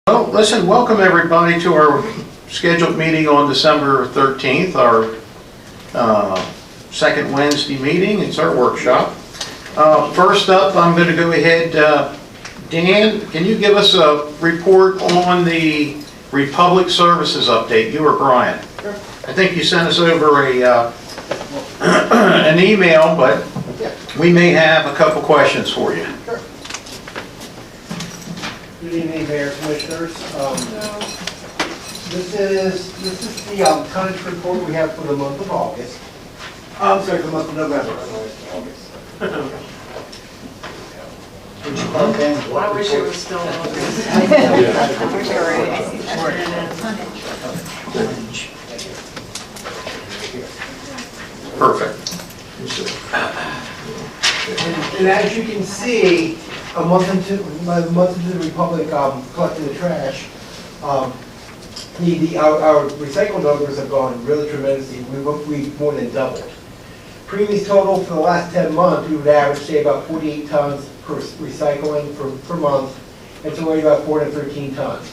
Well, listen, welcome everybody to our scheduled meeting on December 13th, our second Wednesday meeting. It's our workshop. First up, I'm going to go ahead. Dan, can you give us a report on the Republic Services update, you or Brian? Sure. I think you sent us over an email, but we may have a couple questions for you. Sure. Good evening, Mayor Commissioners. This is the tonnage report we have for the month of August. I'm sorry, for the month of November. August. I wish it was still August. Perfect. And as you can see, a month into the Republic collecting the trash, our recycle numbers have gone really tremendously. We've more than doubled. Previous total for the last 10 months, we would average, say, about 48 tons per recycling per month, and so we're about 413 tons.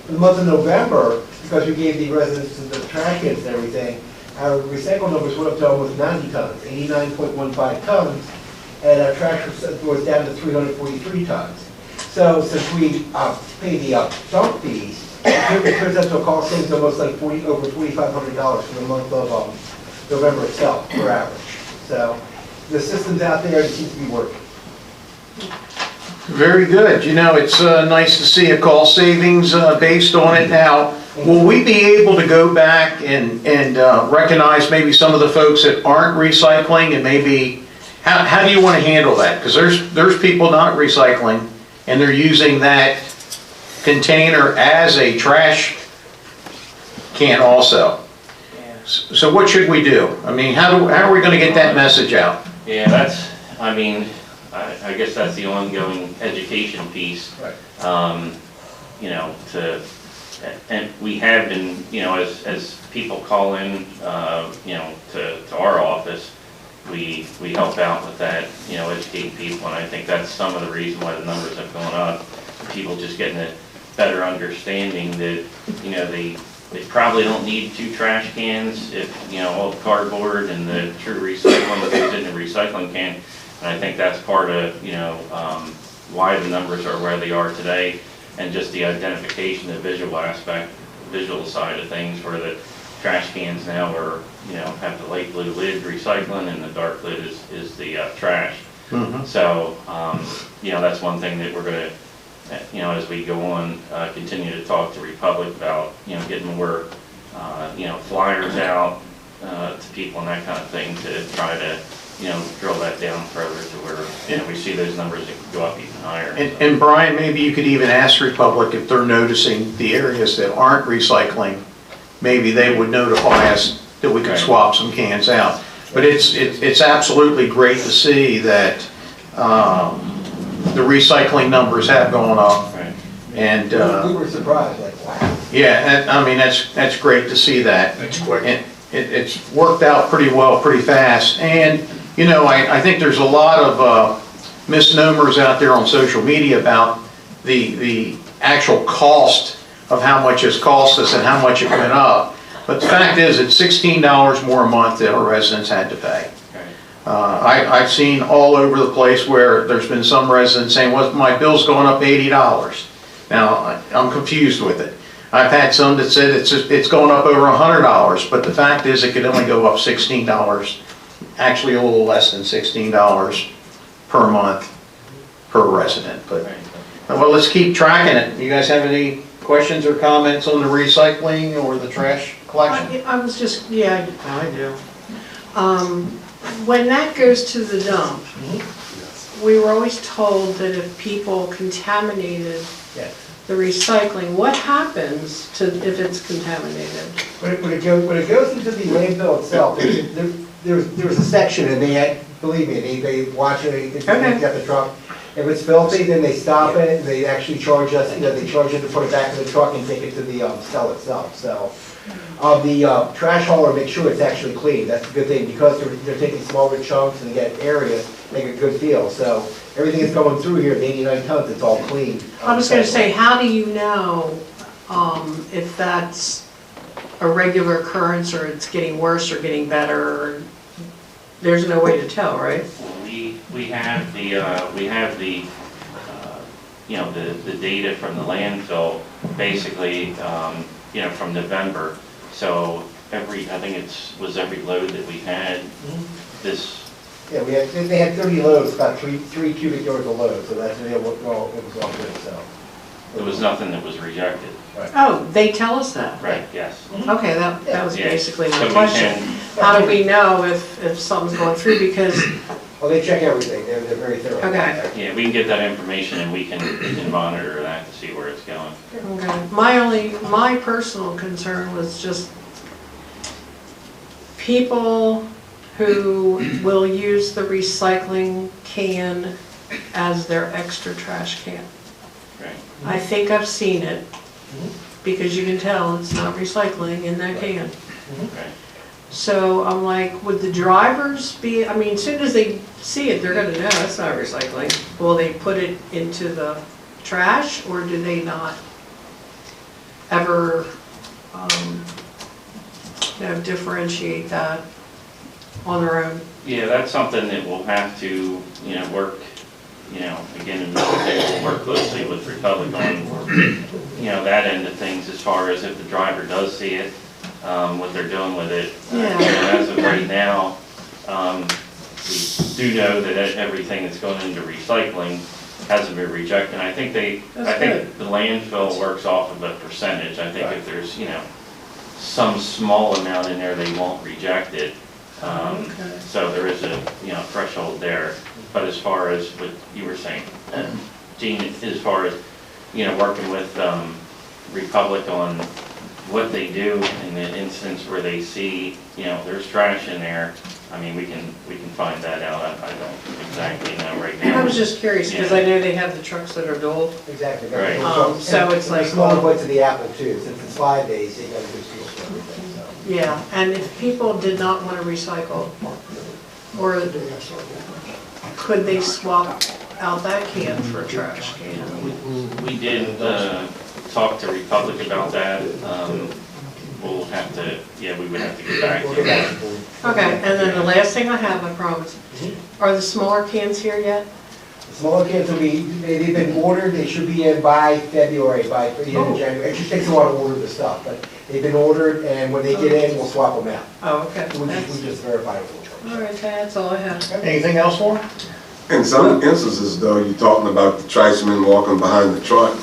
For the month of November, because we gave the residents the trash cans and everything, our recycle numbers went up to almost 90 tons, 89.15 tons, and our trash was down to 343 tons. So since we pay the dump fees, it turns out to a cost savings almost like over $4,500 for the month of November itself, per average. So the system's out there and it seems to be working. Very good. You know, it's nice to see a cost savings based on it. Now, will we be able to go back and recognize maybe some of the folks that aren't recycling, and maybe, how do you want to handle that? Because there's people not recycling and they're using that container as a trash can also. So what should we do? I mean, how are we going to get that message out? Yeah, I guess that's the ongoing education piece. Right. And we have been, as people call in, to our office, we help out with that, educating people, and I think that's some of the reason why the numbers have gone up. People just getting a better understanding that, they probably don't need 2 trash cans if, all the cardboard and the true recycling goes in the recycling can. And I think that's part of, why the numbers are where they are today, and just the identification, the visual aspect, visual side of things, where the trash cans now are, have the light blue lid recycling and the dark lid is the trash. Mm-hmm. So, that's one thing that we're going to, as we go on, continue to talk to Republic about, getting more, flyers out to people and that kind of thing, to try to, drill that down further to where, we see those numbers that could go up even higher. And Brian, maybe you could even ask Republic if they're noticing the areas that aren't recycling, maybe they would notify us that we could swap some cans out. But it's absolutely great to see that the recycling numbers have gone up. Right. And we were surprised, like, wow. yeah, I mean, that's great to see that. That's quick. And it's worked out pretty well, pretty fast. And I think there's a lot of misnomers out there on social media about the actual cost of how much it's cost us and how much it went up. But the fact is, it's $16 more a month that our residents had to pay. I've seen all over the place where there's been some residents saying, well, my bill's going up $80. Now, I'm confused with it. I've had some that said it's going up over $100, but the fact is it could only go up $16, actually a little less than $16 per month per resident. But well, let's keep tracking it. You guys have any questions or comments on the recycling or the trash collection? I was just, I do. When that goes to the dump, we were always told that if people contaminated the recycling, what happens if it's contaminated? When it goes into the landfill itself, there's a section, and believe me, they watch it, they get the truck, If it's filthy, then they stop it, and they actually charge us, they charge you to put it back in the truck and take it to the cell itself, so. The trash hauler, make sure it's actually clean, that's a good thing, because they're taking smaller chunks and get areas, make a good feel, so everything is going through here, the 89 tons, it's all clean. I was gonna say, how do you know, if that's a regular occurrence, or it's getting worse or getting better, or, there's no way to tell, right? We have the, the data from the landfill, basically, from November. So I think was every load that we had this. Yeah, they had 30 loads, about 3 cubic yards a load, so that's, it was all good, so. There was nothing that was rejected. Oh, they tell us that? Right, yes. Okay, that was Yeah. basically So my we question. can- How do we know if something's going through, because, Well, they check everything, they're very thorough. Okay. Yeah, we can get that information and we can monitor that to see where it's going. okay, my personal concern was just people who will use the recycling can as their extra trash can. Right. I think I've seen it, because you can tell it's not recycling in that can. Okay. So I'm like, would the drivers be, I mean, as soon as they see it, they're gonna know it's not recycling. Will they put it into the trash, or do they not ever, differentiate that on their own? Yeah, that's something that we'll have to, work, again, and we'll work closely with Republic on, that end of things, as far as if the driver does see it, what they're doing with it. Yeah. As of right now, we do know that everything that's going into recycling hasn't been rejected. And I think the landfill works off of a percentage. I think if there's, some small amount in there, they won't reject it. Okay. So there is a, threshold there. But as far as what you were saying, Gene, as far as, working with Republic on what they do in the instance where they see, there's trash in there, I mean, we can find that out. I don't exactly know right now. I was just curious, because I know they have the trucks that are dual. Exactly. Right. So it's like, Smaller well, bites of the apple too, since it's 5 days, they got a good feel for everything, so. yeah, and if people did not want to recycle, or could they swap out that can for a trash can? We did talk to Republic about that. We'll have to, we would have to get back to that. Okay, and then the last thing I have, I promise, are the smaller cans here yet? The smaller cans will be, they've been ordered, they should be in by February, by the end of January. It just takes a while to order the stuff, but they've been ordered, and when they get in, we'll swap them out. Oh, okay. We That's- just verify it. All right, that's all I have. Anything else, Warren? In some instances, though, you're talking about the trashmen walking behind the truck.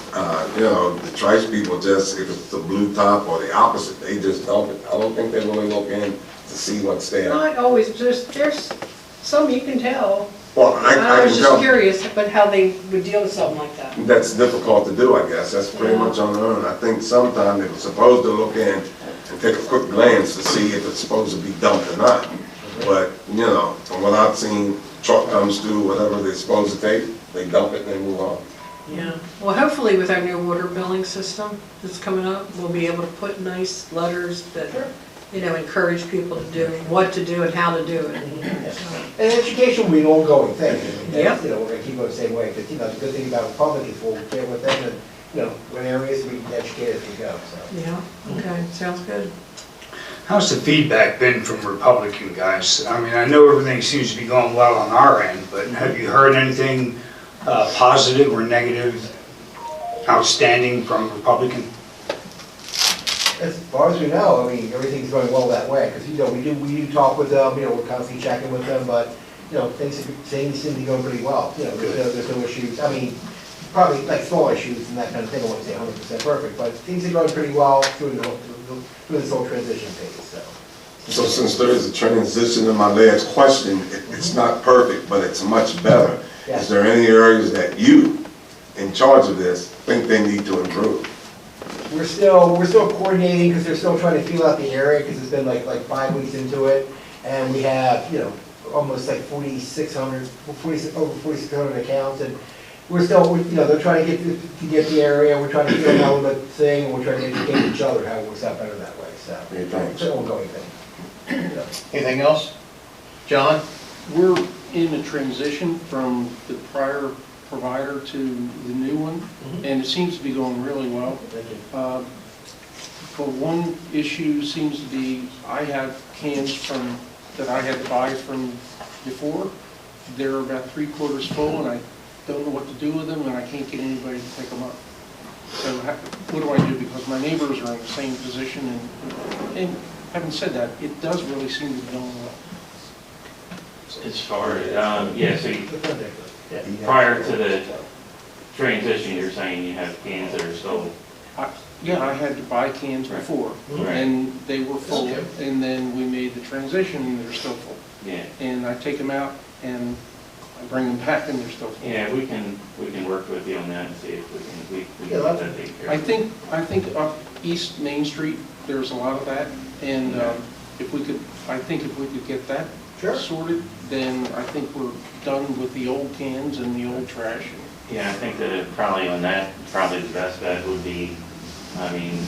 The trash people just, if it's the blue top or the opposite, they just dump it. I don't think they really look in to see what's there. Not always, there's some you can tell. Well, I I can was just tell, curious about how they would deal with something like that. that's difficult to do, I guess. That's pretty much on their own. I think sometimes they're supposed to look in and take a quick glance to see if it's supposed to be dumped or not. But, from what I've seen, truck comes through, whatever they're supposed to take, they dump it and they move on. Yeah, well, hopefully with our new water billing system that's coming up, we'll be able to put nice letters that, encourage people to do what to do and how to do it. And education will be an ongoing thing. Yep. We're gonna keep going the same way, because, the good thing about Republic is we'll get with them and, what areas we can educate as we go, so. Yeah, okay, sounds good. How's the feedback been from Republican guys? I mean, I know everything seems to be going well on our end, but have you heard anything positive or negative, outstanding from Republican? As far as we know, I mean, everything's going well that way, because, we do talk with them, we're constantly checking with them, but, things seem to be going pretty well. There's no issues. I mean, probably like small issues and that kind of thing, I wouldn't say 100% perfect, but things are going pretty well through this whole transition phase, so. So since there is a transition in my last question, it's not perfect, but it's much better. Yeah. Is there any areas that you, in charge of this, think they need to improve? We're still coordinating, because they're still trying to feel out the area, because it's been like 5 weeks into it, and we have, almost like 4,600 accounts, and we're still, you know, they're trying to get the area, we're trying to figure out the thing, and we're trying to educate each other how it works out better that way, so. Yeah, thanks. It's an ongoing thing. Anything else? John? We're in a transition from the prior provider to the new one, and it seems to be going really well. Thank you. But one issue seems to be, I have cans that I had to buy from before. They're about 3/4 full, and I don't know what to do with them, and I can't get anybody to pick them up. So what do I do? Because my neighbors are in the same position, and having said that, it does really seem to be going well. As far as, yeah, so prior to the transition, you're saying you have cans that are still, Yeah, I had to buy cans before, and they were full, and then we made the transition, and they're still full. yeah. And I take them out, and I bring them back, and they're still full. Yeah, we can work with you on that and see if we can Yeah, get that taken care of. I think up East Main Street, there's a lot of that, and if we could get that Sure. sorted, then I think we're done with the old cans and the old trash. Yeah, I think that probably on that, probably the best bet would be, I mean,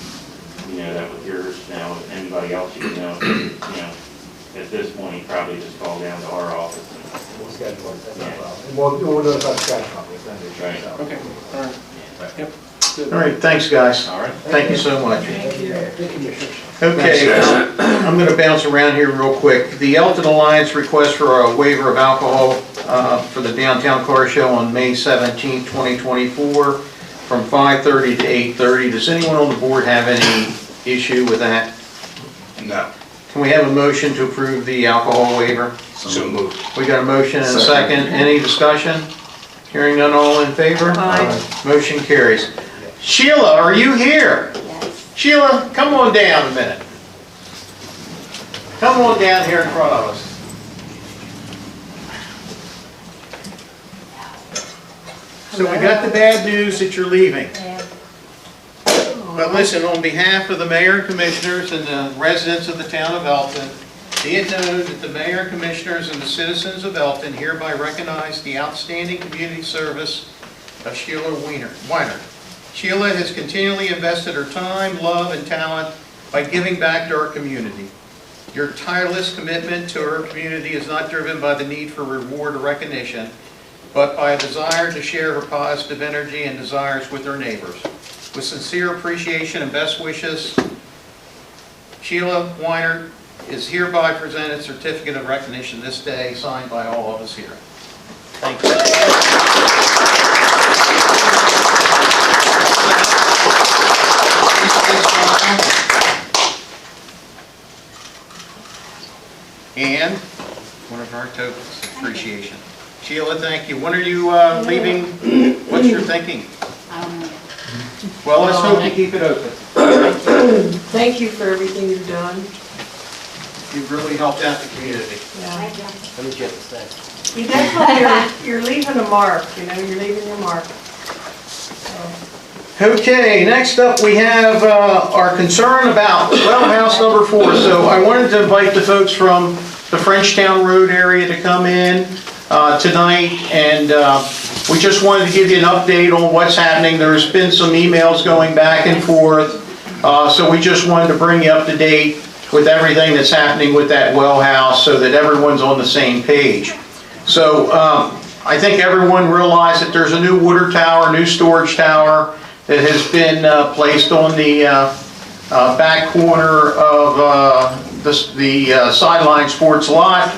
you know, that with yours now, with anybody else you know, at this point, probably just call down to our office. We'll schedule it, that's no Yeah. problem. And we'll notify the scratch copy, it's not an issue, Right. so. Okay, all right, yep. Good. All right, thanks, guys. All right. Thank you so much. Thank you. Okay, I'm going to bounce around here real quick. The Elkton Alliance request for a waiver of alcohol for the Downtown Car Show on May 17, 2024, from 5:30 to 8:30. Does anyone on the board have any issue with that? No. Can we have a motion to approve the alcohol waiver? So moved. We got a motion and a second. Any discussion? Hearing none, all in favor? Aye. Motion carries. Sheila, are you here? Sheila, come on down a minute. Come on down here in front of us. So we got the bad news that you're leaving. But listen, on behalf of the mayor and commissioners and the residents of the town of Elkton, be it known that the mayor, commissioners, and the citizens of Elkton hereby recognize the outstanding community service of Sheila Weiner. Sheila has continually invested her time, love, and talent by giving back to our community. Your tireless commitment to her community is not driven by the need for reward or recognition, but by a desire to share her positive energy and desires with her neighbors. With sincere appreciation and best wishes, Sheila Weiner is hereby presented certificate of recognition this day, signed by all of us here. Thank you. And one of our tokens of appreciation. Sheila, thank you. When are you leaving? What's your thinking? Well, let's hope you keep it open. Thank you for everything you've done. You've really helped out the community. Yeah. Let me get this thing. You definitely, you're leaving a mark, you know, you're leaving your mark. Okay, next up we have our concern about well house number 4. So I wanted to invite the folks from the Frenchtown Road area to come in tonight, and we just wanted to give you an update on what's happening. There's been some emails going back and forth, so we just wanted to bring you up to date with everything that's happening with that well house so that everyone's on the same page. So I think everyone realized that there's a new water tower, new storage tower that has been placed on the back corner of the Sideline Sports lot.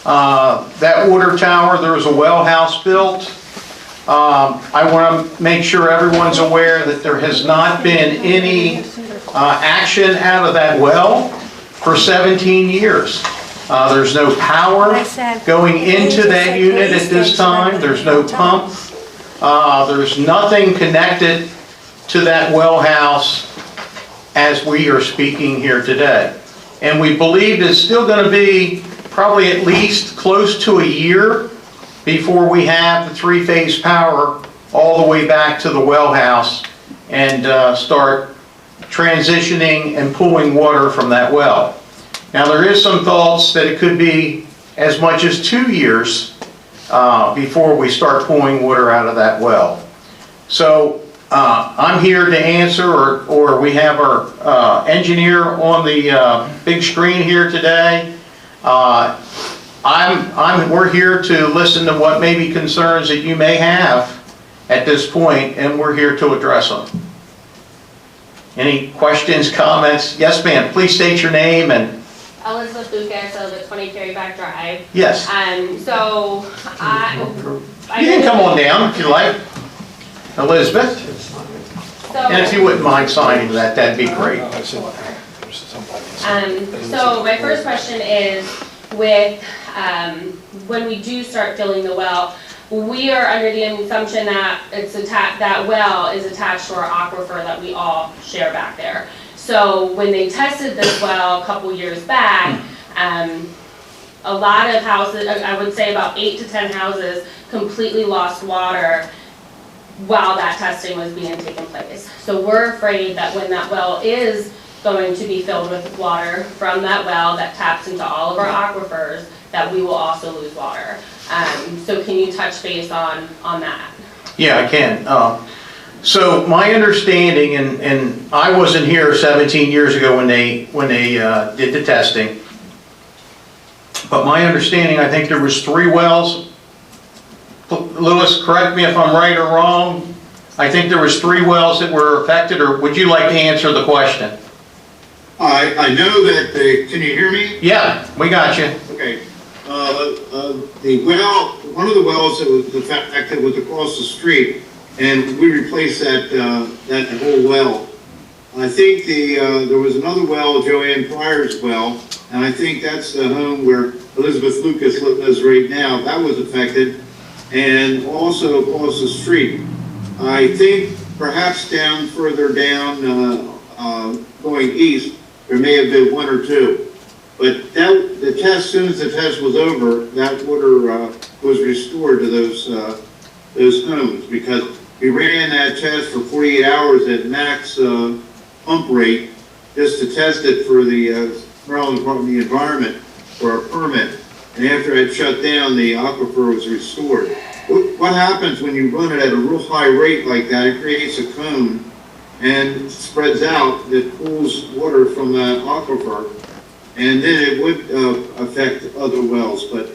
That water tower, there was a well house built. I want to make sure everyone's aware that there has not been any action out of that well for 17 years. There's no power going into that unit at this time. There's no pump. There's nothing connected to that well house as we are speaking here today. And we believe it's still going to be probably at least close to a year before we have the 3-phase power all the way back to the well house and start transitioning and pulling water from that well. Now there is some thoughts that it could be as much as 2 years before we start pulling water out of that well. So I'm here to answer, or we have our engineer on the big screen here today. We're here to listen to what maybe concerns that you may have at this point, and we're here to address them. Any questions, comments? Yes, ma'am. Please state your name and. Elizabeth Lucas, I live at 20 Carryback Drive. Yes. So You can come on down if you like, Elizabeth. And if you wouldn't mind signing that, that'd be great. So my first question is with when we do start filling the well, we are under the assumption that that well is attached to our aquifer that we all share back there. So when they tested this well a couple years back, a lot of houses, I would say about 8 to 10 houses, completely lost water while that testing was being taken place. So we're afraid that when that well is going to be filled with water from that well that taps into all of our aquifers, that we will also lose water. So can you touch base on that? Yeah, I can. So my understanding, and I wasn't here 17 years ago when they did the testing, but my understanding, I think there was 3 wells. Louis, correct me if I'm right or wrong. I think there was 3 wells that were affected, or would you like to answer the question? I know that can you hear me? Yeah, we got you. Okay. The well, one of the wells that was affected was across the street, and we replaced that whole well. I think there was another well, Joanne Pryor's well, and I think that's the home where Elizabeth Lucas lives right now. That was affected, and also across the street. I think perhaps further down, going east, there may have been 1 or 2. But as soon as the test was over, that water was restored to those homes, because we ran that test for 48 hours at max pump rate just to test it for the Maryland Department of the Environment for our permit. And after it shut down, the aquifer was restored. What happens when you run it at a real high rate like that? It creates a cone and spreads out that pulls water from that aquifer. And then it would affect other wells. But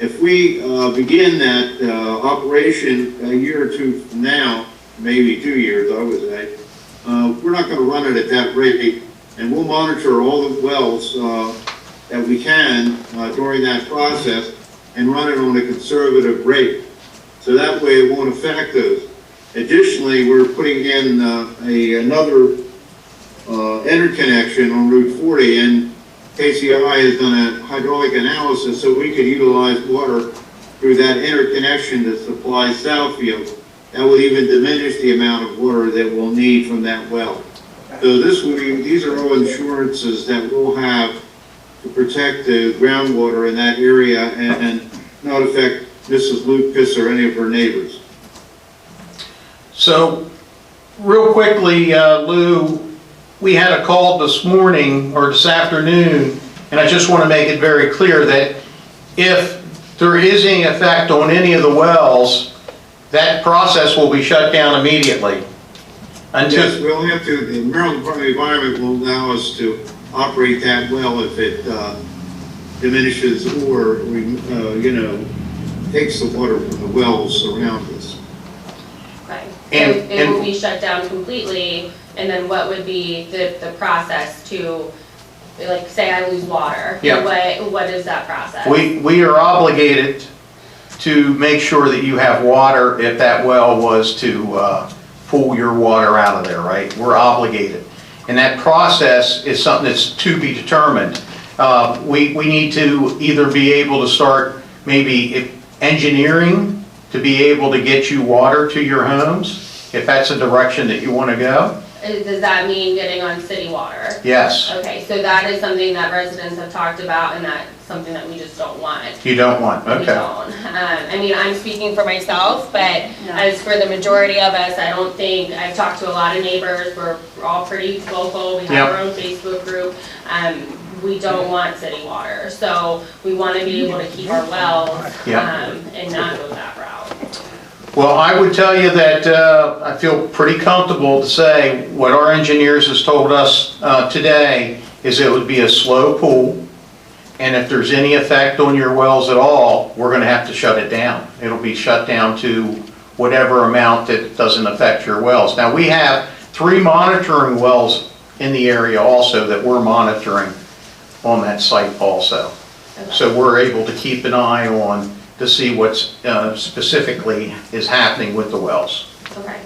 if we begin that operation a year or 2 from now, maybe 2 years, I would say, we're not going to run it at that rate. And we'll monitor all the wells that we can during that process and run it on a conservative rate. So that way it won't affect those. Additionally, we're putting in another interconnection on Route 40, and KCI has done a hydraulic analysis so we could utilize water through that interconnection to supply Southfield. That would even diminish the amount of water that we'll need from that well. So these are all insurances that we'll have to protect the groundwater in that area and not affect Mrs. Lucas or any of her neighbors. So, real quickly, Lou, we had a call this morning or this afternoon, and I just want to make it very clear that if there is any effect on any of the wells, that process will be shut down immediately. Yes, we'll have to, the Maryland Department of the Environment will allow us to operate that well if it diminishes or, takes the water from the wells around us. Okay. So it will be shut down completely, and then what would be the process to, like, say I lose water? Yeah. What is that process? We are obligated to make sure that you have water if that well was to pull your water out of there, right? We're obligated. And that process is something that's to be determined. We need to either be able to start maybe engineering to be able to get you water to your homes, if that's a direction that you want to go. Does that mean getting on city water? Yes, Okay, so that is something that residents have talked about, and that's something that we just don't want. you don't want, We okay. don't. I mean, I'm speaking for myself, but as for the majority of us, I don't think, I've talked to a lot of neighbors, we're all pretty local, we have Yep. our own Facebook group. We don't want city water, so we want to be able to keep our wells, Yep. and not go that route. Well, I would tell you that I feel pretty comfortable to say what our engineers has told us today is it would be a slow pool, and if there's any effect on your wells at all, we're going to have to shut it down. It'll be shut down to whatever amount that doesn't affect your wells. Now, we have 3 monitoring wells in the area also that we're monitoring on that site also. Okay. So we're able to keep an eye on to see what's specifically is happening with the wells. Okay.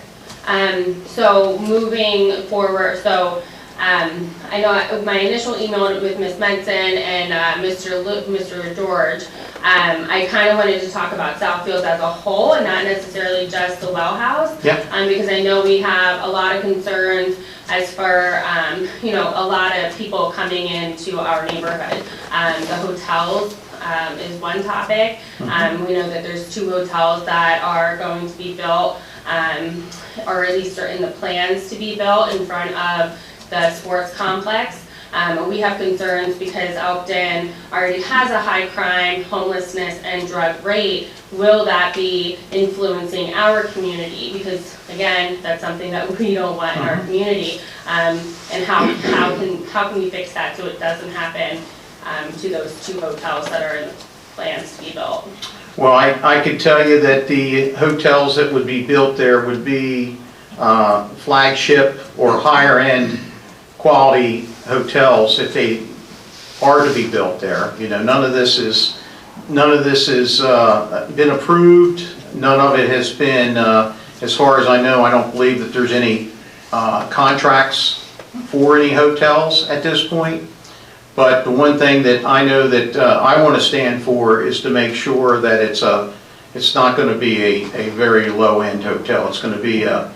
So moving forward, I know my initial email with Ms. Menson and Mr. George, I kind of wanted to talk about Southfield as a whole and not necessarily just the well house. Yeah. Because I know we have a lot of concerns as for, a lot of people coming into our neighborhood. The hotels is one topic. We know that there's 2 hotels that are going to be built, or at least are in the plans to be built in front of the sports complex. We have concerns because Elkton already has a high crime, homelessness, and drug rate. Will that be influencing our community? Because again, that's something that we don't want in our community. And how can we fix that so it doesn't happen to those 2 hotels that are in the plans to be built? Well, I could tell you that the hotels that would be built there would be flagship or higher end quality hotels if they are to be built there. You know, none of this is been approved. None of it has been, as far as I know, I don't believe that there's any contracts for any hotels at this point. But the one thing that I know that I want to stand for is to make sure that it's not going to be a very low-end hotel. It's going to be a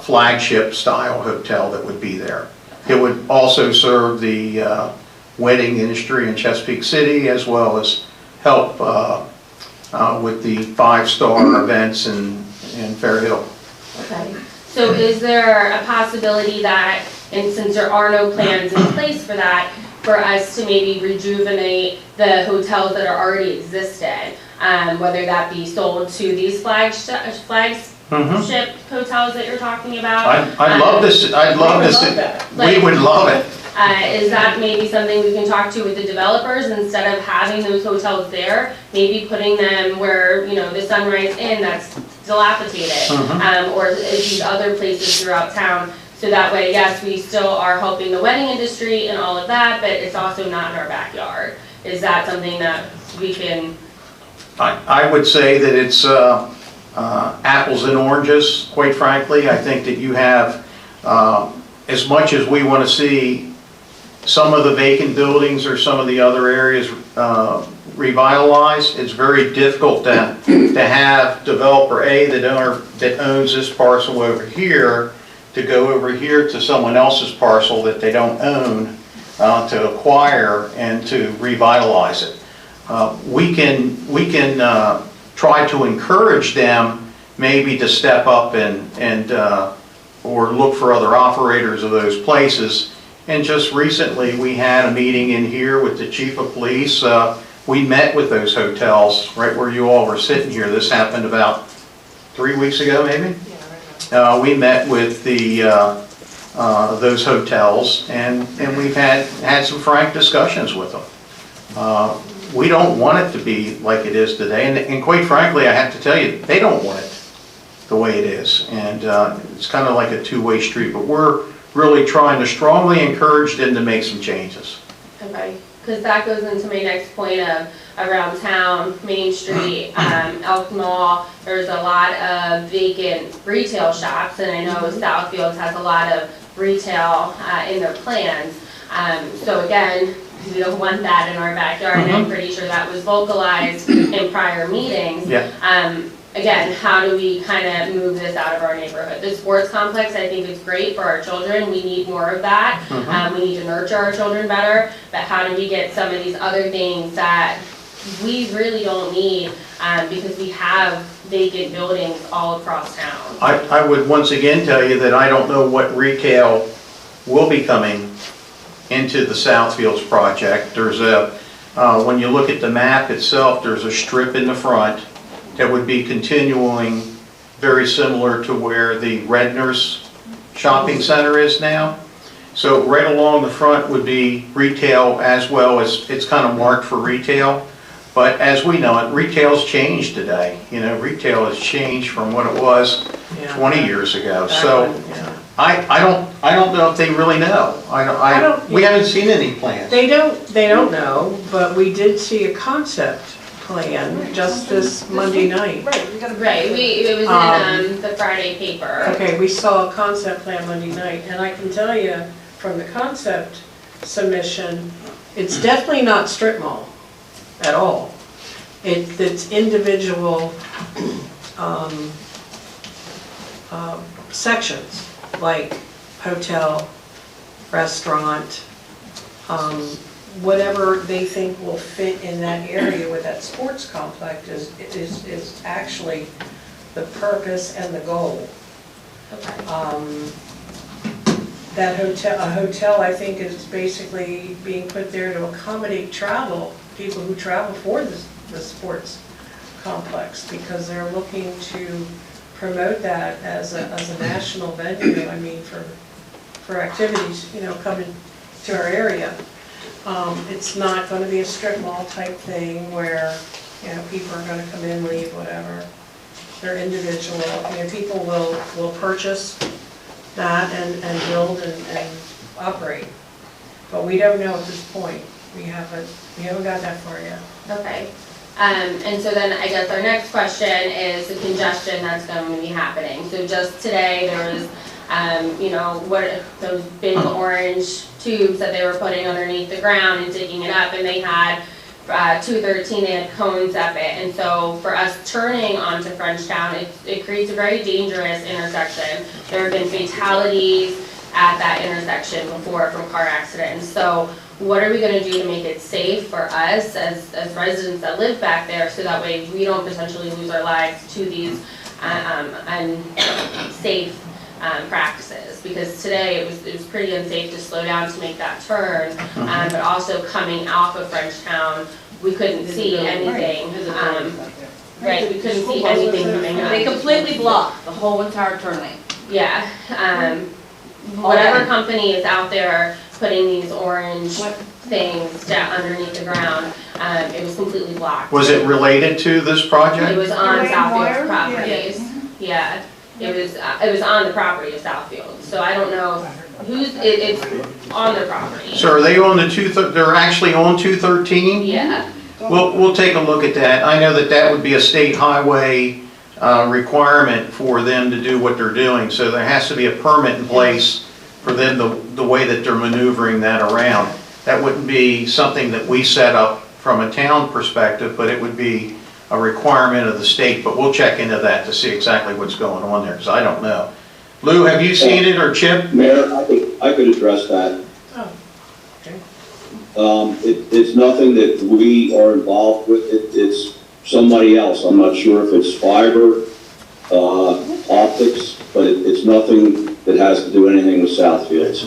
flagship style hotel that would be there. It would also serve the wedding industry in Chesapeake City, as well as help with the 5-star events in Fair Hill. Okay. So is there a possibility that, and since there are no plans in place for that, for us to maybe rejuvenate the hotels that are already existed, whether that be sold to these flagship hotels that you're talking about? I'd love this. I'd love this. We would love it. Is that maybe something we can talk to with the developers instead of having those hotels there? Maybe putting them where, the Sunrise Inn that's dilapidated, or these other places throughout town. So that way, yes, we still are helping the wedding industry and all of that, but it's also not in our backyard. Is that something that we can? I would say that it's apples and oranges, quite frankly. I think that you have, as much as we want to see some of the vacant buildings or some of the other areas revitalized, it's very difficult to have developer A that owns this parcel over here to go over here to someone else's parcel that they don't own to acquire and to revitalize it. We can try to encourage them maybe to step up and or look for other operators of those places. And just recently we had a meeting in here with the chief of police. We met with those hotels right where you all were sitting here. This happened about 3 weeks ago maybe? We met with those hotels and we've had some frank discussions with them. We don't want it to be like it is today, and quite frankly, I have to tell you, they don't want it the way it is, and it's kind of like a two-way street, but we're really trying to strongly encourage them to make some changes. Okay, because that goes into my next point of around town, Main Street, Elkton Mall, there's a lot of vacant retail shops, and I know Southfields has a lot of retail in their plans. So again, we don't want that in our backyard, and I'm pretty sure that was vocalized in prior meetings. Yeah. again, how do we kind of move this out of our neighborhood? The sports complex, I think is great for our children, we need more of that. We need to nurture our children better, but how do we get some of these other things that we really don't need, because we have vacant buildings all across town? I would once again tell you that I don't know what retail will be coming into the Southfields project. There's a, when you look at the map itself, there's a strip in the front that would be continuing very similar to where the Redner's shopping center is now. So right along the front would be retail as well as, it's kind of marked for retail. But as we know it, retail's changed today. You know, retail has changed from what it was 20 years ago. So I don't know if they really know. We haven't seen any plans. They don't know, but we did see a concept plan just this Monday night. Right, it was in the Friday paper. Okay, we saw a concept plan Monday night, and I can tell you from the concept submission, it's definitely not strip mall at all. It's individual sections, like hotel, restaurant, whatever they think will fit in that area with that sports complex is actually the purpose and the goal. Okay. That a hotel I think is basically being put there to accommodate people who travel for the sports complex, because they're looking to promote that as a national venue, I mean, for activities, you know, coming to our area. It's not going to be a strip mall type thing where, you know, people are going to come in, leave, whatever. They're individual. You know, people will purchase that and build and operate. But we don't know at this point. We haven't got that far yet. Okay. And so then I guess our next question is the congestion that's going to be happening. So just today there was, you know, those big orange tubes that they were putting underneath the ground and digging it up, and they had 213, they had cones up it. And so for us turning onto Frenchtown, it creates a very dangerous intersection. There have been fatalities at that intersection before from car accidents. So what are we going to do to make it safe for us as residents that live back there, so that way we don't potentially lose our lives to these unsafe practices? Because today it was pretty unsafe to slow down to make that turn, but also coming off of Frenchtown, we couldn't see anything. Right, we couldn't see anything coming up. They completely blocked the whole entire turn lane. Yeah. Whatever company is out there putting these orange things down underneath the ground, it was completely blocked. Was it related to this project? It was on Southfield's properties. Yeah, it was on the property of Southfield. So I don't know it's on their property. So are they on the they're actually on 213? Yeah. We'll take a look at that. I know that would be a state highway requirement for them to do what they're doing. So there has to be a permit in place for them, the way that they're maneuvering that around. That wouldn't be something that we set up from a town perspective, but it would be a requirement of the state. But we'll check into that to see exactly what's going on there, because I don't know. Lou, have you seen it, or Chip? Mayor, I could address that. Oh, okay. It's nothing that we are involved with. It's somebody else. I'm not sure if it's fiber, optics, but it's nothing that has to do anything with Southfields.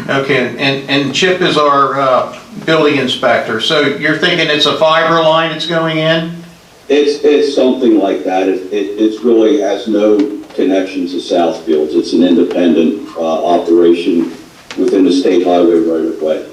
Okay, and Chip is our building inspector. So you're thinking it's a fiber line that's going in? It's something like that. It really has no connection to Southfields. It's an independent operation within the state highway right of way.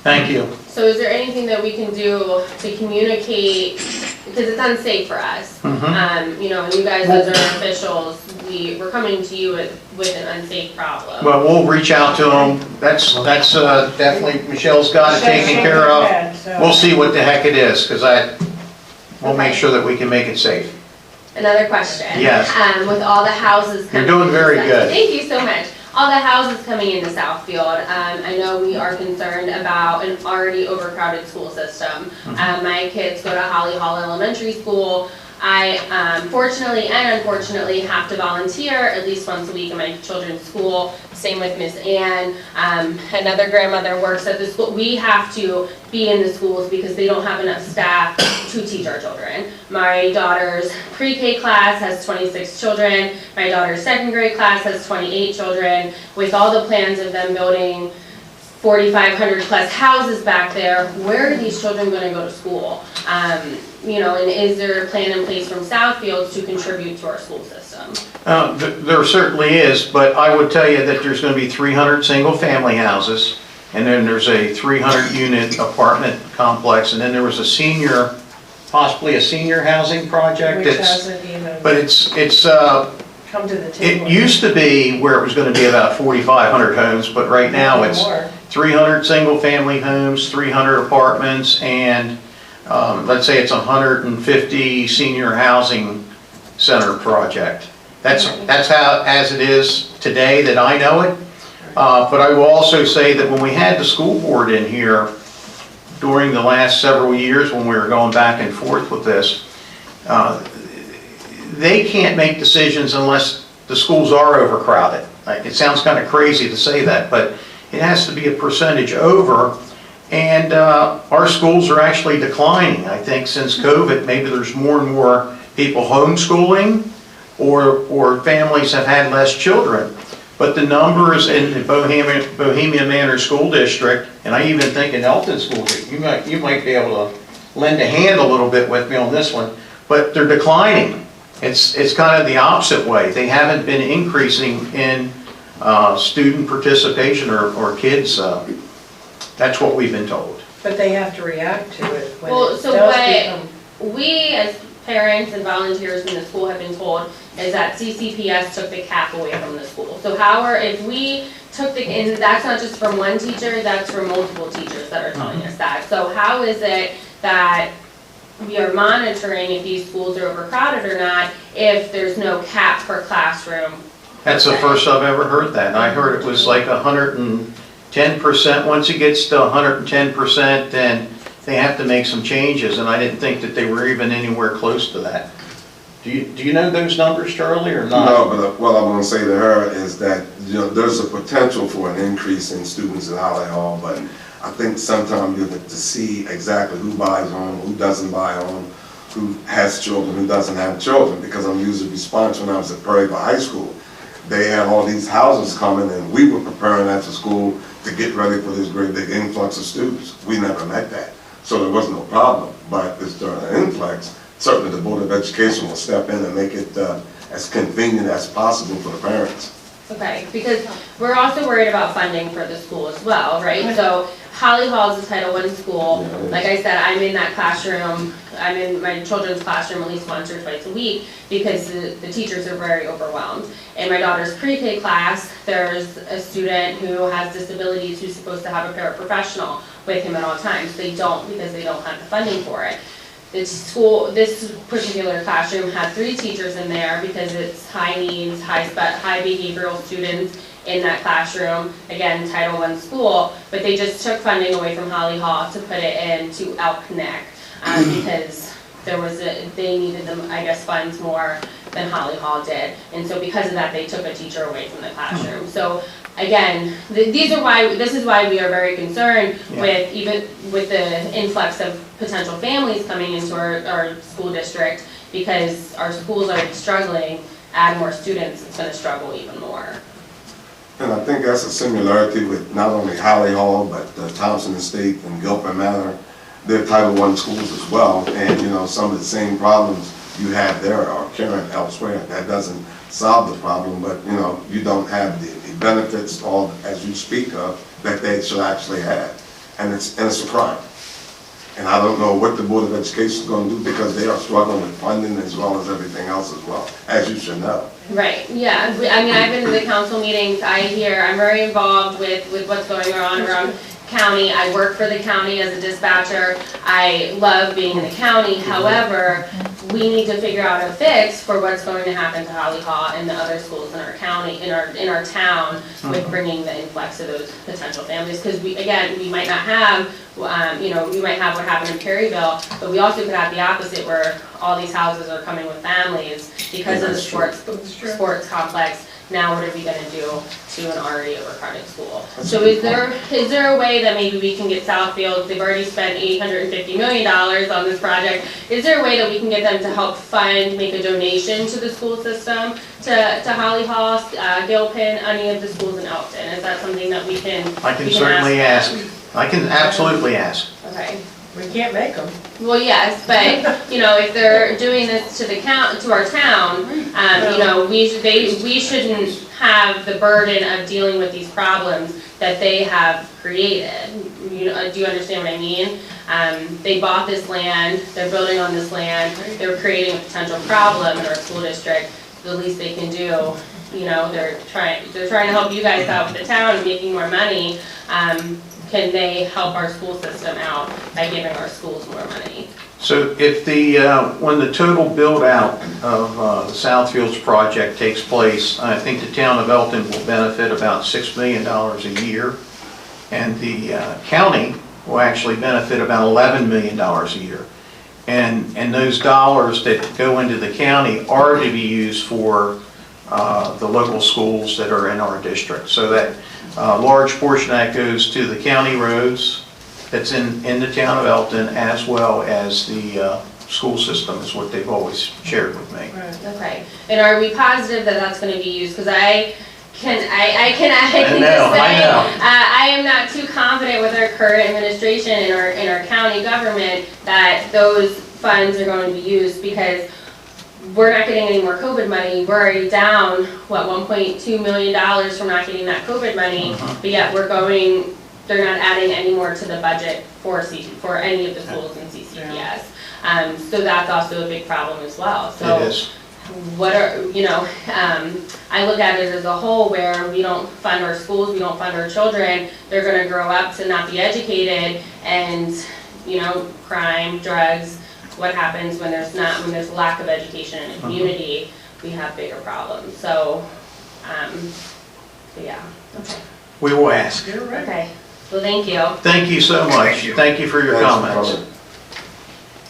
Thank you. So is there anything that we can do to communicate, because it's unsafe for us? You know, and you guys as our officials, we're coming to you with an unsafe problem. Well, we'll reach out to them. That's definitely, Michelle's got it taken care of. We'll see what the heck it is, because we'll make sure that we can make it safe. Another question. Yes. With all the houses You're coming doing very good. Thank you so much. all the houses coming into Southfield. I know we are concerned about an already overcrowded school system. My kids go to Holly Hall Elementary School. I fortunately and unfortunately have to volunteer at least once a week in my children's school. Same with Miss Ann. Another grandmother works at the school. We have to be in the schools because they don't have enough staff to teach our children. My daughter's pre-K class has 26 children. My daughter's second grade class has 28 children. With all the plans of them building 4,500 plus houses back there, where are these children going to go to school? You know, and is there a plan in place from Southfield to contribute to our school system? There certainly is, but I would tell you that there's going to be 300 single-family houses, and then there's a 300-unit apartment complex, and then there was a senior, possibly a senior housing project. Which hasn't even But it's come to the table. it used to be where it was going to be about 4,500 homes, but right now it's More. 300 single-family homes, 300 apartments, and let's say it's a 150 senior housing center project. That's how, as it is today that I know it. But I will also say that when we had the school board in here during the last several years when we were going back and forth with this, they can't make decisions unless the schools are overcrowded. Like, it sounds kind of crazy to say that, but it has to be a percentage over. And our schools are actually declining. I think since COVID, maybe there's more and more people homeschooling or families have had less children. But the numbers in the Bohemia Manor School District, and I even think in Elkton School District, you might be able to lend a hand a little bit with me on this one, but they're declining. It's kind of the opposite way. They haven't been increasing in student participation or kids. That's what we've been told. But they have to react to it when Well, it so does what become. we as parents and volunteers in the school have been told is that CCPS took the cap away from the school. So if we took and that's not just from one teacher, that's from multiple teachers that are telling us that. So how is it that we are monitoring if these schools are overcrowded or not if there's no cap per classroom? That's the first I've ever heard that. I heard it was like 110%. Once it gets to 110%, then they have to make some changes, and I didn't think that they were even anywhere close to that. Do you know those numbers, Charlie, or not? No, but what I'm going to say to her is that, you know, there's a potential for an increase in students in Holly Hall, but I think sometimes you have to see exactly who buys home, who doesn't buy home, who has children, who doesn't have children, because I'm usually responsible when I was at Prairie High School. They had all these houses coming, and we were preparing after school to get ready for this great big influx of students. We never met that, so there was no problem. But this during an influx, certainly the Board of Education will step in and make it as convenient as possible for the parents. Okay, because we're also worried about funding for the school as well, right? So Holly Hall is a Title I school. Like I said, I'm in that classroom, I'm in my children's classroom at least once or twice a week because the teachers are very overwhelmed. In my daughter's pre-K class, there's a student who has disabilities who's supposed to have a paraprofessional with him at all times. They don't because they don't have the funding for it. This particular classroom had 3 teachers in there because it's high needs, high behavioral students in that classroom. Again, Title I school, but they just took funding away from Holly Hall to put it into Elkton because they needed them, I guess, funds more than Holly Hall did. And so because of that, they took a teacher away from the classroom. So again, this is why we are very concerned with the influx of potential families coming into our school district, because our schools are struggling. Add more students, it's going to struggle even more. And I think that's a similarity with not only Holly Hall, but Thompson Estate and Gilpin Manor. They're Title I schools as well, and you know, some of the same problems you have there are current elsewhere. That doesn't solve the problem, but you know, you don't have the benefits, all as you speak of, that they should actually have, and it's a crime. And I don't know what the Board of Education is going to do, because they are struggling with funding as well as everything else as well, as you should know. Right, yeah. I mean, I've been to the council meetings. I'm very involved with what's going on around county, I work for the county as a dispatcher, I love being in the county, however, we need to figure out a fix for what's going to happen to Holly Hall and the other schools in our county, in our town, with bringing the influx of those potential families, because we might not have, we might have what happened in Perryville, but we also could have the opposite, where all these houses are coming with families because of the sports complex. Now what are we gonna do to an already overcrowded school? So is there a way that maybe we can get Southfield, they've already spent $850 million on this project, is there a way that we can get them to help fund, make a donation to the school system, to Holly Hall, Gilpin, any of the schools in Elkton? Is that something that we can I can certainly ask. I can absolutely ask. Okay. We can't make them. Well, yes, but, if they're doing this to our town, we shouldn't have the burden of dealing with these problems that they have created. Do you understand what I mean? They bought this land, they're building on this land, they're creating a potential problem in our school district. The least they can do, they're trying to help you guys out with the town and making more money. Can they help our school system out by giving our schools more money? So if when the total build out of the Southfields project takes place, I think the town of Elkton will benefit about $6 million a year, and the county will actually benefit about $11 million a year. And those dollars that go into the county are to be used for the local schools that are in our district. So that large portion that goes to the county roads that's in the town of Elkton, as well as the school system, is what they've always shared with me. Okay, and are we positive that that's going to be used? Because I can just say I am not too confident with our current administration in our county government that those funds are going to be used, because we're not getting any more COVID money. We're already down, $1.2 million from not getting that COVID money, but yet they're not adding any more to the budget for any of the schools in CCPS. So that's also a big problem as well. So it is. I look at it as a whole, where we don't fund our schools, we don't fund our children, they're gonna grow up to not be educated, and, crime, drugs. What happens when there's lack of education in a community? We have bigger problems. So, yeah. Okay. We will ask. You're right. Okay. Well, thank you. Thank you so much. Thank you for your comments.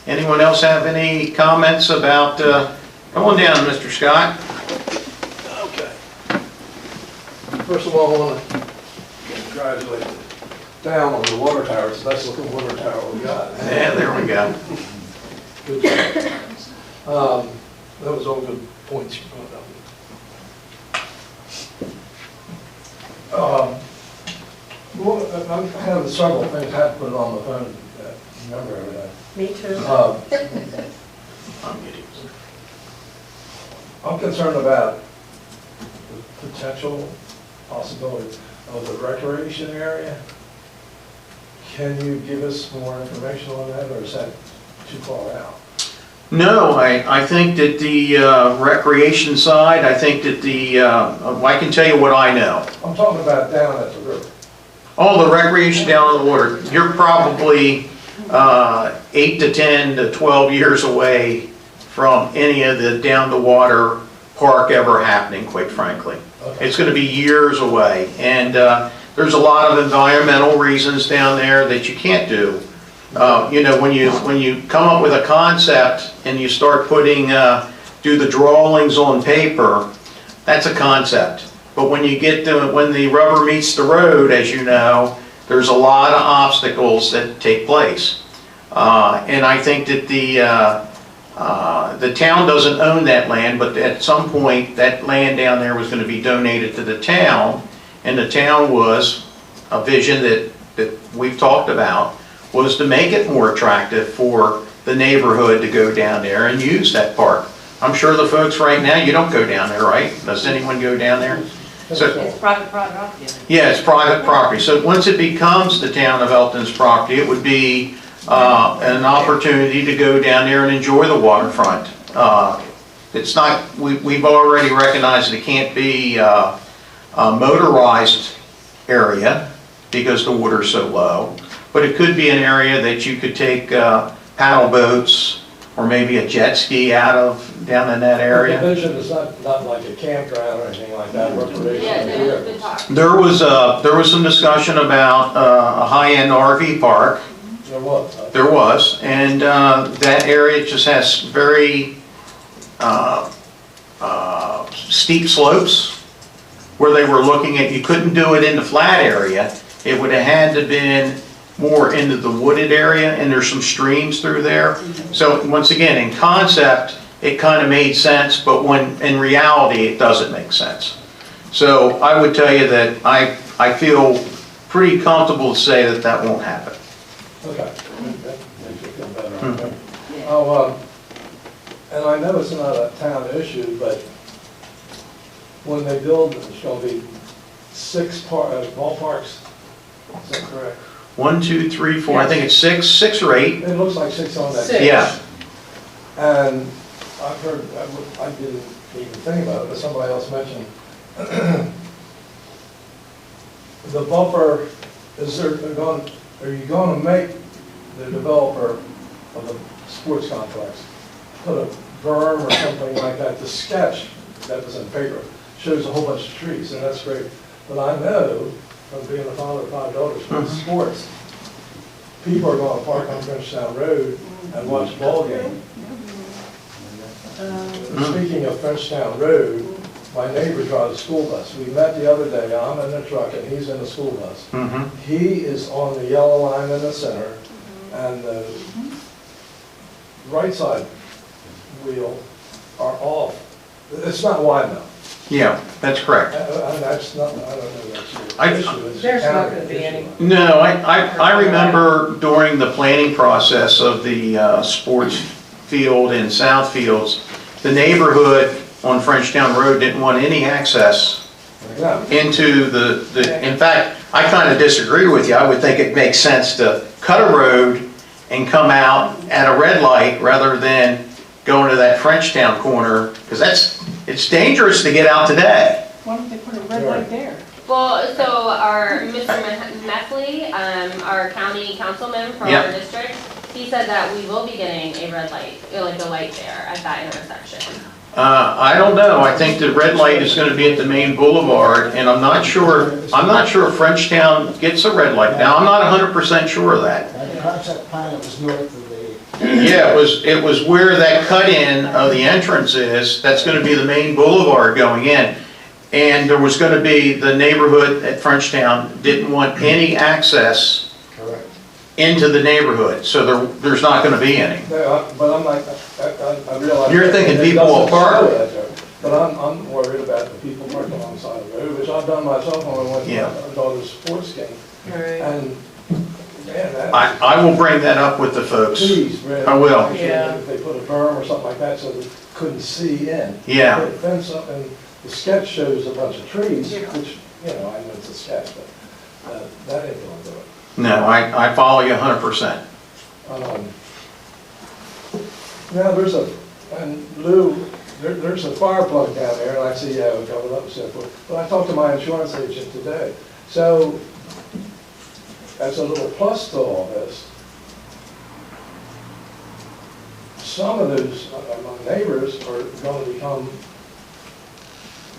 Anyone else have any comments about, come on down, Mr. Scott. Okay. First of all, I want to congratulate the town on the water tower. It's the best looking water tower we got. Yeah, there we go. Good job. That was all good points you brought up. Well, I'm having several things. I have to put it on the phone to remember everything. Me too. I'm concerned about the potential possibility of the recreation area. Can you give us more information on that, or is that too far out? No, I think that the recreation side, I think that I can tell you what I know. I'm talking about down at the river. Oh, the recreation down on the water. You're probably 8 to 10 to 12 years away from any of the down the water park ever happening, quite frankly. Okay. It's going to be years away, and there's a lot of environmental reasons down there that you can't do. When you come up with a concept and you start putting, do the drawings on paper, that's a concept. But when you get to, when the rubber meets the road, as you know, there's a lot of obstacles that take place. And I think that the town doesn't own that land, but at some point that land down there was going to be donated to the town, and the town was, a vision that we've talked about, was to make it more attractive for the neighborhood to go down there and use that park. I'm sure the folks right now, you don't go down there, right? Does anyone go down there? So, It's private property. yeah, it's private property. So once it becomes the town of Elkton's property, it would be an opportunity to go down there and enjoy the waterfront. It's not, we've already recognized it can't be a motorized area, because the water's so low. But it could be an area that you could take paddle boats or maybe a jet ski down in that The area. vision is not like a campground or anything like that, recreation. Yeah, there's been talk. There was some discussion about a high-end RV park. There was. There was, and that area just has very steep slopes where they were looking at, you couldn't do it in the flat area. It would have had to been more into the wooded area, and there's some streams through there. So once again, in concept, it kind of made sense, but when in reality, it doesn't make sense. So I would tell you that I feel pretty comfortable to say that that won't happen. Okay. That makes you feel better. Okay. Oh, and I know it's not a town issue, but when they build, there's going to be 6 ballparks. Is that correct? 1, 2, 3, 4, I think it's 6 or 8. It looks like 6 on that. 6. Yeah. And I've heard, I didn't even think about it, but somebody else mentioned, the buffer, are you going to make the developer of the sports complex put a berm or something like that? The sketch that was in paper shows a whole bunch of trees, and that's great. But I know, from being a father of 5 daughters with sports, people are going to park on Frenchtown Road and watch a ball game. Speaking of Frenchtown Road, my neighbor drives a school bus. We met the other day, I'm in the truck and he's in the school bus. He is on the yellow line in the center, and the right side wheel are off. It's not wide enough. Yeah, that's correct. That's not, I don't know, that's your I- issue. It's There's not county gonna be issue. any. No, I remember during the planning process of the sports field in Southfields, the neighborhood on Frenchtown Road didn't want any access Yeah. into in fact, I kind of disagree with you. I would think it makes sense to cut a road and come out at a red light rather than going to that Frenchtown corner, because it's dangerous to get out today. Why don't they put a red light there? Well, so our, Mr. Methley, our county councilman from Yeah. our district, he said that we will be getting a red light, like a light there at that intersection. I don't know. I think the red light is going to be at the main boulevard, and I'm not sure if Frenchtown gets a red light. Now, I'm not 100% sure of that. That concept plan that was north of the. Yeah, it was where that cut-in of the entrance is. That's going to be the main boulevard going in. And there was going to be, the neighborhood at Frenchtown didn't want any access Correct. into the neighborhood, so there's not going to be any. No, but I'm like, I realize. You're thinking it people will doesn't park. show that there, But I'm worried about the people parking alongside the road, which I've done myself when I went to Yeah. my daughter's sports game. Right. And, man, that. I will bring that up with the folks. Please, really. I will. make sure Yeah. If they put a berm or something like that so they couldn't see in. Yeah. Put a fence up, and the sketch shows a bunch of trees, Yeah. which, I know it's a sketch, but that ain't gonna do it. No, I follow you 100%. Now, and Lou, there's a fire plug down there, and I see you have it covered up and so forth. But I talked to my insurance agent today. So, as a little plus to all this, some of those, my neighbors are going to become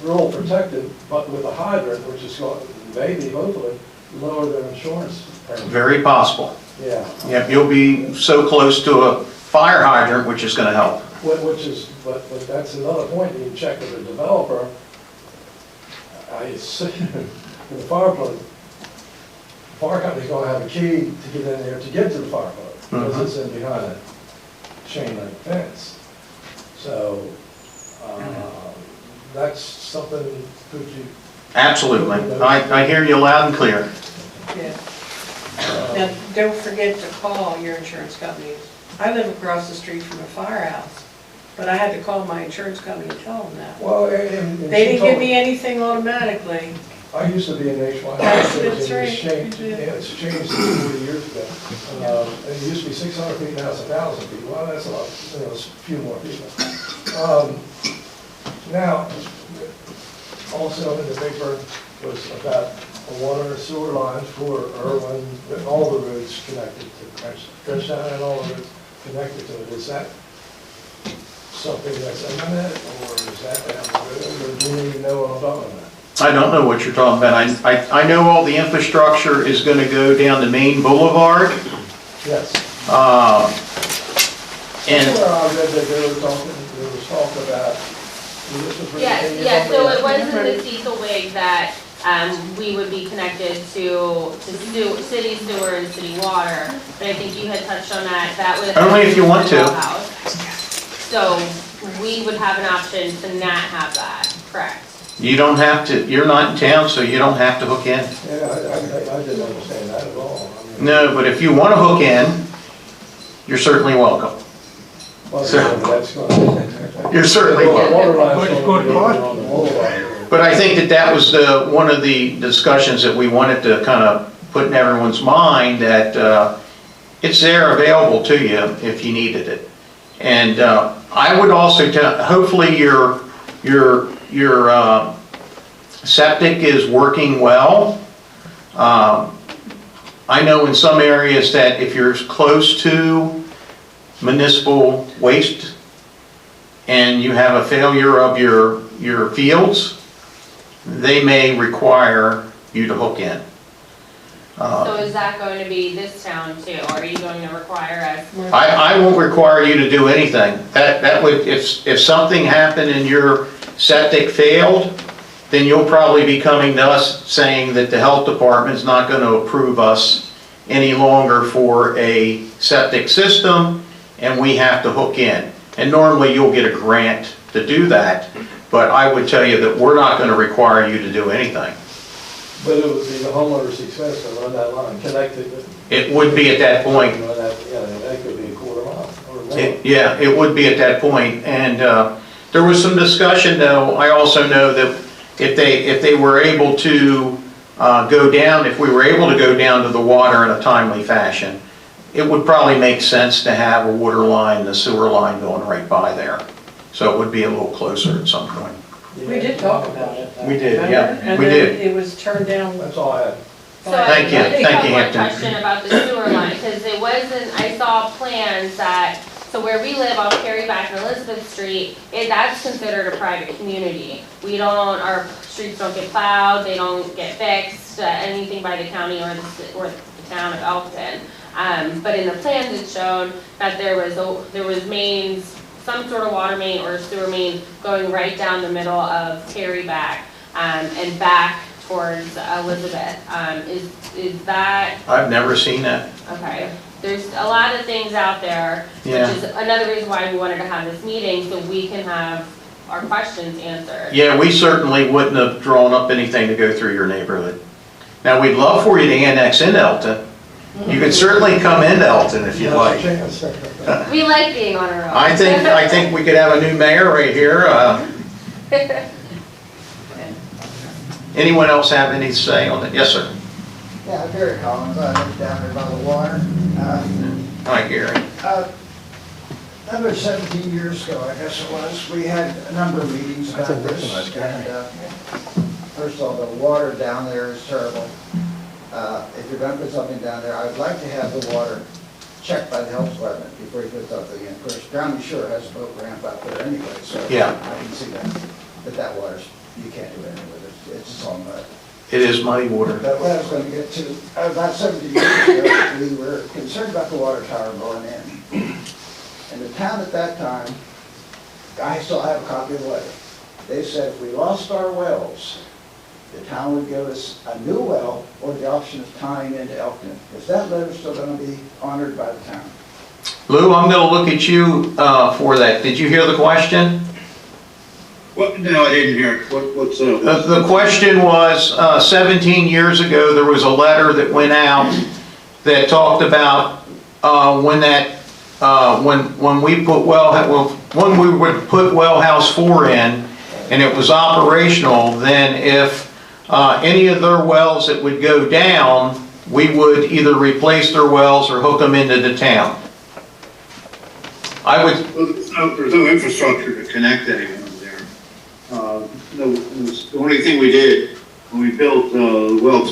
rural protected, but with a hydrant, which is going, maybe, hopefully, lower their insurance premium. Very possible. Yeah. Yep, you'll be so close to a fire hydrant, which is going to help. Which is, but that's another point, you check with the developer. I assume the fire plug, the fire company's gonna have a key to get in there to get to the fire plug, because it's in behind a chain link fence. So, that's something that you. Absolutely. I hear you loud and clear. Yeah. Now, don't forget to call your insurance companies. I live across the street from a firehouse, but I had to call my insurance company and tell them that. Well, They didn't give me anything automatically. I used to be a nationwide. That's It's right. changed, You did. yeah, it's changed 40 years ago. It used to be 600 feet, now it's 1,000 feet. Well, that's a lot, it's a few more people. Now, also in the paper was about water and sewer lines for Irwin, all the roads connected to Trenchtown and all the roads connected to it. Is that something that's imminent, or is that down the road, or do you even know what I'm talking about? I don't know what you're talking about. I know all the infrastructure is gonna go down the main boulevard. Yes. And That's where I read that there was talk about. Yes, so it was in the Cecil wig that, we would be connected to city sewer and city water, but I think you had touched on that would. Only if you want to. So we would have an option to not have that, correct? you don't have to, you're not in town, so you don't have to hook in. Yeah, I didn't understand that at all. I mean, No, but if you wanna hook in, you're certainly welcome. well, So- that's gonna- You're certainly The welcome. water line's gonna be on the boulevard. But I think that was one of the discussions that we wanted to kind of put in everyone's mind, that it's there available to you if you needed it. And I would also tell, hopefully your septic is working well. I know in some areas that if you're close to municipal waste and you have a failure of your fields, they may require you to hook in. So is that going to be this town too, or are you going to require us? I won't require you to do anything. That would, if something happened and your septic failed, then you'll probably be coming to us saying that the health department's not going to approve us any longer for a septic system, and we have to hook in. And normally you'll get a grant to do that, but I would tell you that we're not going to require you to do anything. But it would be the homeowner's expense to run that line, connected. It would be at that point. You know, that could be a quarter mile or more. Yeah, it would be at that point. And there was some discussion, though. I also know that if they were able to go down, if we were able to go down to the water in a timely fashion, it would probably make sense to have a water line, the sewer line going right by there. So it would be a little closer at some point. We did talk about it. We did, remember? yeah, we And did. then it was turned down. That's all I had. So Thank you, I did thank you, have one Hampton. question about the sewer line, because it wasn't, I saw plans that, so where we live off Carryback and Elizabeth Street, that's considered a private community. We don't, our streets don't get plowed, they don't get fixed, anything by the county or the town of Elkton. But in the plans, it showed that there was mains, some sort of water main or sewer main going right down the middle of Carryback, and back towards Elizabeth. Is that, I've never seen that. okay? There's a lot of things out there, which Yeah. is another reason why we wanted to have this meeting, so we can have our questions answered. Yeah, we certainly wouldn't have drawn up anything to go through your neighborhood. Now, we'd love for you to annex into Elkton. You could certainly come into Elkton if you'd like. We like being on our own. I think we could have a new mayor right here. Anyone else have any say on it? Yes, sir. Yeah, Gary Collins, I live down there by the water. Hi, Gary. Another 17 years ago, I guess it was, we had a number of meetings about this. And first of all, the water down there is terrible. If you're going to put something down there, I'd like to have the water checked by the health department before you put something in. Of course, Downey Shore has a boat ramp out there anyway, so Yeah. I can see that. But that water's, you can't do anything with it. It's just all mud. It is muddy water. But what I was going to get to, about 17 years ago, we were concerned about the water tower going in. And the town at that time, I still have a copy of the letter. They said if we lost our wells, the town would give us a new well or the option of tying into Elkton. Is that letter still going to be honored by the town? Lou, I'm going to look at you for that. Did you hear the question? What, no, I didn't hear it. What's The question was, 17 years ago, there was a letter that went out that talked about when we put when we would put well house 4 in and it was operational, then if any of their wells that would go down, we would either replace their wells or hook them into the town. I would. Well, there's no infrastructure to connect anyone there. The only thing we did when we built well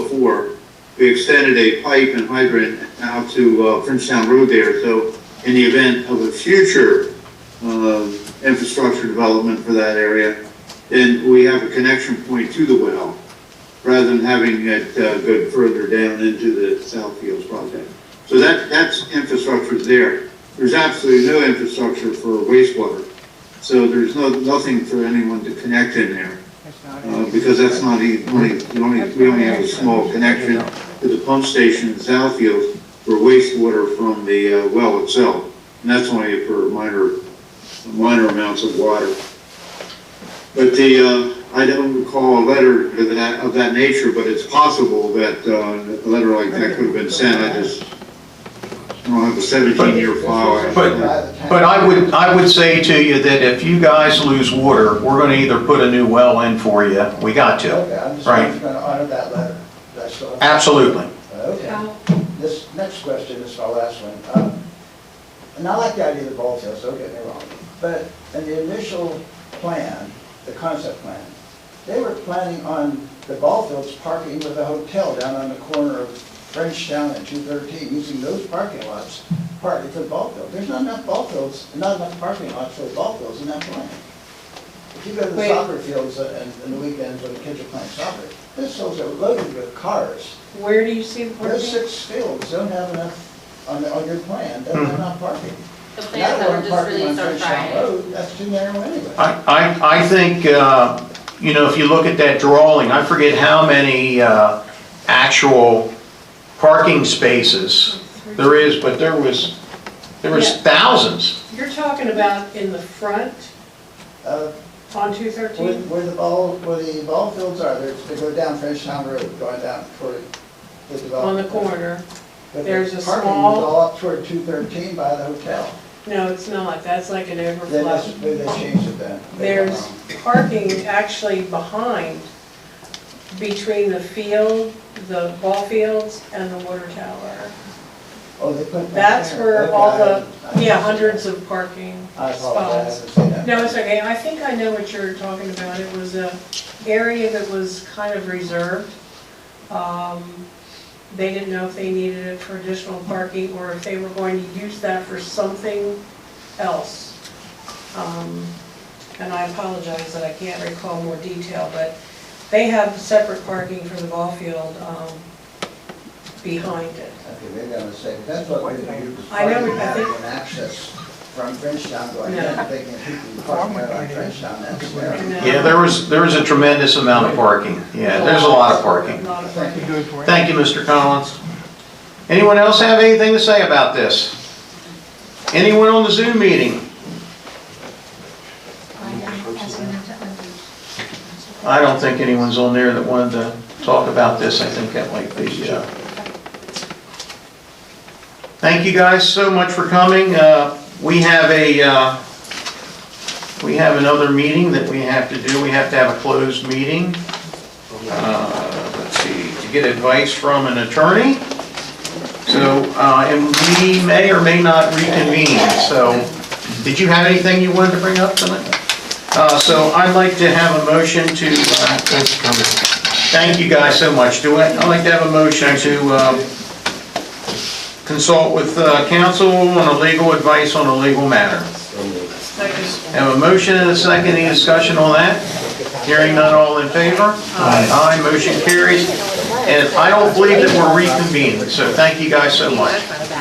4, we extended a pipe and hydrant out to Frenchtown Road there. So in the event of a future infrastructure development for that area, then we have a connection point to the well, rather than having it go further down into the Southfields project. So that's infrastructure there. There's absolutely no infrastructure for wastewater. So there's nothing for anyone to connect in there. Because that's not we only have a small connection to the pump station in Southfield for wastewater from the well itself. And that's only for minor amounts of water. But I don't recall a letter of that nature, but it's possible that a letter like that could have been sent. I don't have a 17-year file. But I would say to you that if you guys lose water, we're gonna either put a new well in for you, we got to. Okay, I'm just Right. going to honor that letter. That's all. Absolutely. Okay. This next question is my last one. And I like the idea of the ball fields, don't get me wrong. But in the initial plan, the concept plan, they were planning on the ball fields parking with a hotel down on the corner of Frenchtown and 213, using those parking lots partly for the ball field. There's not enough ball fields, not enough parking lots for the ball fields in that plan. If you go to the soccer fields and the weekends when the kids are playing soccer, this fields are loaded with cars. Where do you see the parking? Those 6 fields don't have enough, on your plan, don't have enough parking. The plans that were just released on Friday. That's too narrow anyway. I think, you know, if you look at that drawing, I forget how many actual parking spaces there is, but there was Yeah. thousands. You're talking about in the front on 213? Where the ball fields are, they go down Frenchtown Road, going down toward the On development. the corner. But There's the a parking small- is all up toward 213 by the hotel. No, it's not. That's like an Then overflow. maybe they changed it then. There's parking actually behind, between the field, the ball fields, and the water tower. Oh, they put that That's there. where Okay, all the, I- yeah, hundreds of parking I apologize, I spots. haven't seen that. No, it's okay. I think I know what you're talking about. It was a area that was kind of reserved. They didn't know if they needed it for additional parking or if they were going to use that for something else. And I apologize that I can't recall more detail, but they have separate parking for the ball field behind it. Okay, maybe I'm mistaken. That's what we do. I know, I think- An access from Frenchtown going No. down, thinking people parking right on Frenchtown, that's there. No. Yeah, there was a tremendous amount of parking. Yeah, there's a lot of parking. A lot of parking. Thank you, Mr. Collins. Anyone else have anything to say about this? Anyone on the Zoom meeting? I don't think anyone's on there that wanted to talk about this. I think that might be, Thank you guys so much for coming. We have another meeting that we have to do. We have to have a closed meeting. Let's see, to get advice from an attorney. So, and we may or may not reconvene. So, did you have anything you wanted to bring up tonight? So I'd like to have a motion to, thank you guys so much. I'd like to have a motion to consult with counsel on a legal advice on a legal matter. Have a motion and a second. Any discussion on that? Hearing none, all in favor? Aye, motion carries. And I don't believe that we're reconvening, so thank you guys so much.